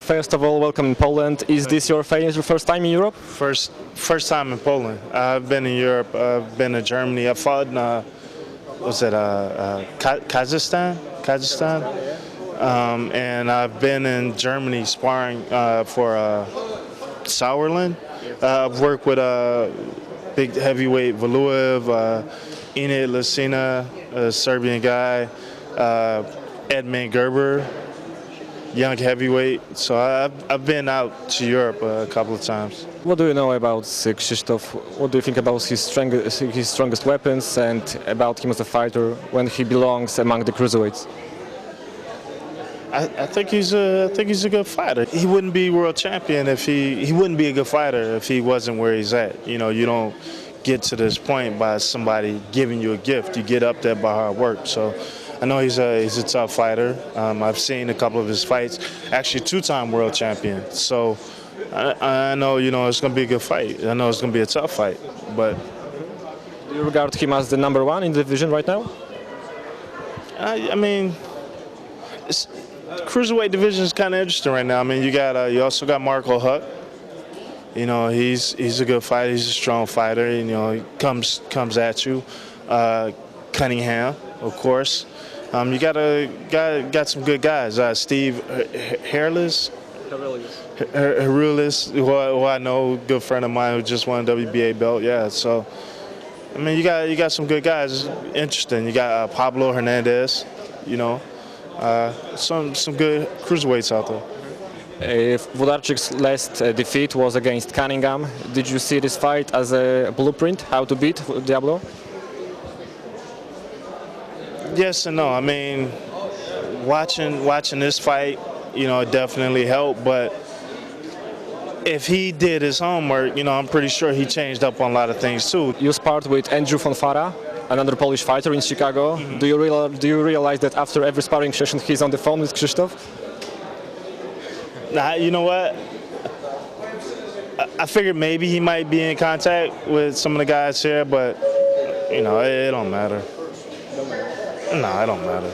First of all, welcome in Poland. Is this your first time in Europe? First time in Poland. I've been in Europe. I've been to Germany. I fought in Kazakhstan, and I've been in Germany sparring for Sauerland. I've worked with big heavyweight Valuev, Enid Lasina, a Serbian guy, Edmund Gerber, young heavyweight. So I've been out to Europe a couple of times. What do you know about Krzysztof? What do you think about his strongest weapons and about him as a fighter when he belongs among the cruiserweights? I think he's a good fighter. He wouldn't be world champion if he wouldn't be a good fighter if he wasn't where he's at. You know, you don't get to this point by somebody giving you a gift. You get up there by hard work. So I know he's a tough fighter. I've seen a couple of his fights. Actually, two-time world champion. So I know, it's going to be a good fight. I know it's going to be a tough fight. But do you regard him as the number one in the division right now? I mean, the cruiserweight division is kind of interesting right now. I mean, you also got Marco Huck. You know, he's a good fighter. He's a strong fighter. You know, he comes at you. Cunningham, of course. You got some good guys. Steve Hairless, who I know, good friend of mine who just won a WBA belt. Yeah, so I mean, you got some good guys. It's interesting. You got Pablo Hernandez. You know, some good cruiserweights out there. Włodarczyk's last defeat was against Cunningham. Did you see this fight as a blueprint how to beat Diablo? Yes and no. I mean, watching this fight, it definitely helped. But if he did his homework, I'm pretty sure he changed up on a lot of things too. You sparred with Andrew Fonfara, another Polish fighter in Chicago. Mm-hmm. Do you realize that after every sparring session he's on the phone with Krzysztof? Nah, you know what? I figured maybe he might be in contact with some of the guys here, but it don't matter. No, it don't matter.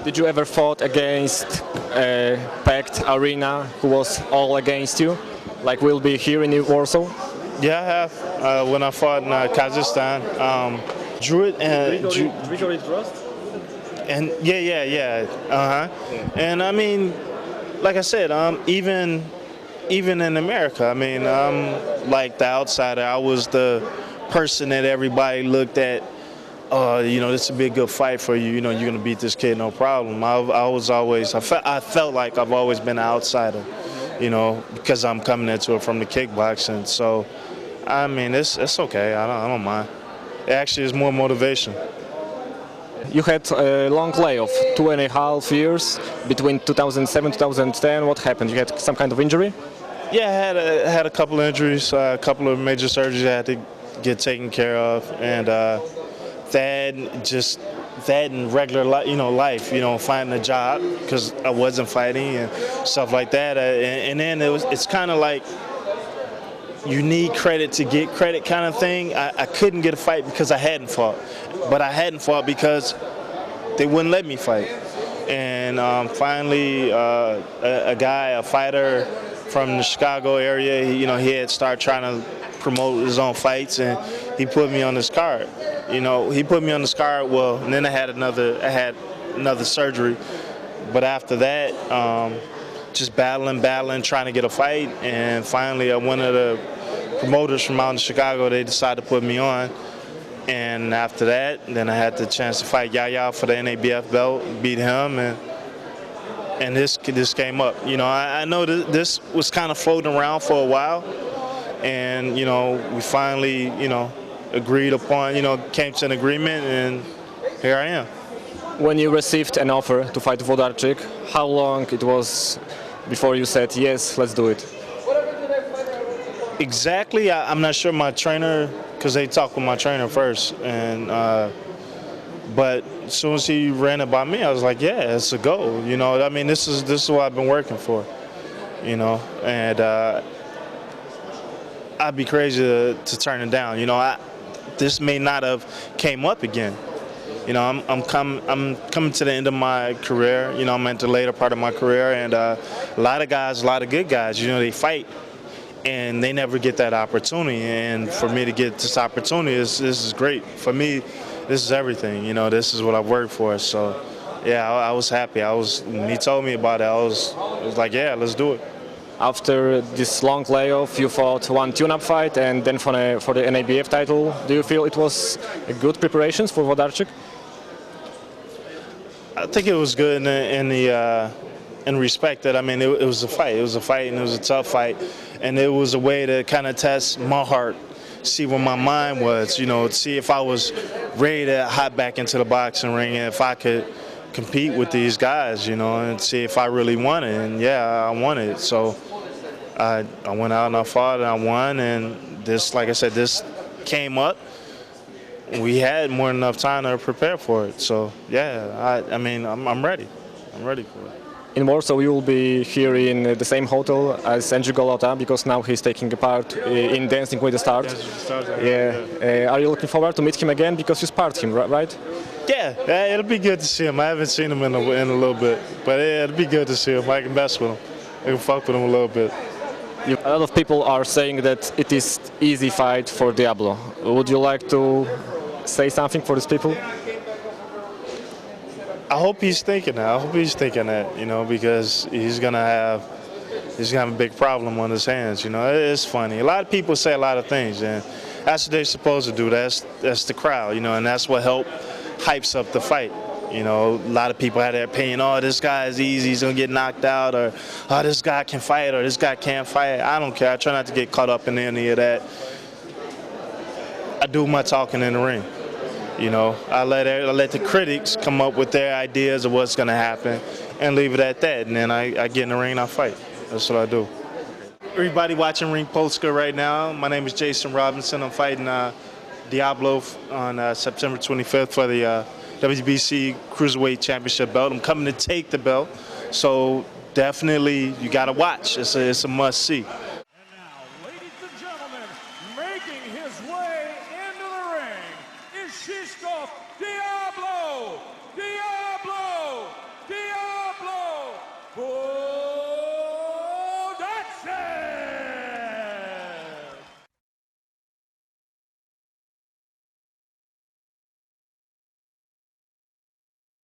Did you ever fought against a packed arena who was all against you, like will be here in Warsaw? Yeah, I have. When I fought in Kazakhstan, drew it and and yeah. And I mean, like I said, even in America, I mean, I'm like the outsider. I was the person that everybody looked at. This would be a good fight for you. You're going to beat this kid, no problem. I felt like I've always been an outsider, because I'm coming into it from the kickboxing. So, I mean, it's okay. I don't mind. It actually is more motivation. You had a long layoff, 2.5 years between 2007 and 2010. What happened? You had some kind of injury? Yeah, I had a couple of injuries, a couple of major surgeries I had to get taken care of, and that and regular life, finding a job because I wasn't fighting and stuff like that, and then it's kind of like you need credit to get credit kind of thing. I couldn't get a fight because I hadn't fought, but I hadn't fought because they wouldn't let me fight. And finally, a fighter from the Chicago area, he had started trying to promote his own fights, and he put me on this card. He put me on this card. Well, and then I had another surgery, but after that, just battling, trying to get a fight, and finally, one of the promoters from out in Chicago, they decided to put me on. And after that, then I had the chance to fight Yaya for the NABF belt, beat him, and this came up. I know this was kind of floating around for a while, and we finally agreed upon, came to an agreement, and here I am. When you received an offer to fight Włodarczyk, how long it was before you said yes, let's do it? Exactly, I'm not sure. My trainer, because they talked with my trainer first, and but as soon as he ran it by me, I was like, yeah, it's a go. I mean, this is what I've been working for. And I'd be crazy to turn it down. This may not have came up again. You know, I'm coming to the end of my career. You know, I'm at the later part of my career, and a lot of guys, a lot of good guys, you know, they fight, and they never get that opportunity. And for me to get this opportunity, this is great. For me, this is everything. You know, this is what I worked for. So, yeah, I was happy. When he told me about it, I was like, yeah, let's do it. After this long layoff, you fought one tune-up fight and then for the NABF title. Do you feel it was a good preparations for Włodarczyk? I think it was good in respect that, I mean, it was a fight. It was a fight, and it was a tough fight, and it was a way to kind of test my heart, see where my mind was, you know, see if I was ready to hop back into the boxing ring and if I could compete with these guys, you know, and see if I really won it. And yeah, I won it. So I went out and I fought and I won. And this, like I said, this came up. We had more than enough time to prepare for it. So yeah, I mean, I'm ready. I'm ready for it. In Warsaw, you will be here in the same hotel as Andrew Golota because now he's taking a part in Dancing with the Stars. Are you looking forward to meet him again because you sparred him, right? Yeah, it'll be good to see him. I haven't seen him in a little bit, but yeah, it'll be good to see him. I can mess with him. I can fuck with him a little bit. A lot of people are saying that it is easy fight for Diablo. Would you like to say something for these people? I hope he's thinking that. I hope he's thinking that, you know, because he's gonna have a big problem on his hands. You know, it's funny. A lot of people say a lot of things, and that's what they're supposed to do. That's the crowd, you know, and that's what hypes up the fight. You know, a lot of people have their opinion. Oh, this guy is easy. He's gonna get knocked out, or oh, this guy can fight, or this guy can't fight. I don't care. I try not to get caught up in any of that. I do my talking in the ring. You know, I let the critics come up with their ideas of what's going to happen and leave it at that. And then I get in the ring and I fight. That's what I do. Everybody watching Ring Polska right now, my name is Jason Robinson. I'm fighting Diablo on September 25th for the WBC Cruiserweight Championship belt. I'm coming to take the belt, so definitely you got to watch. It's a must-see. Making his way into the ring is Krzysztof.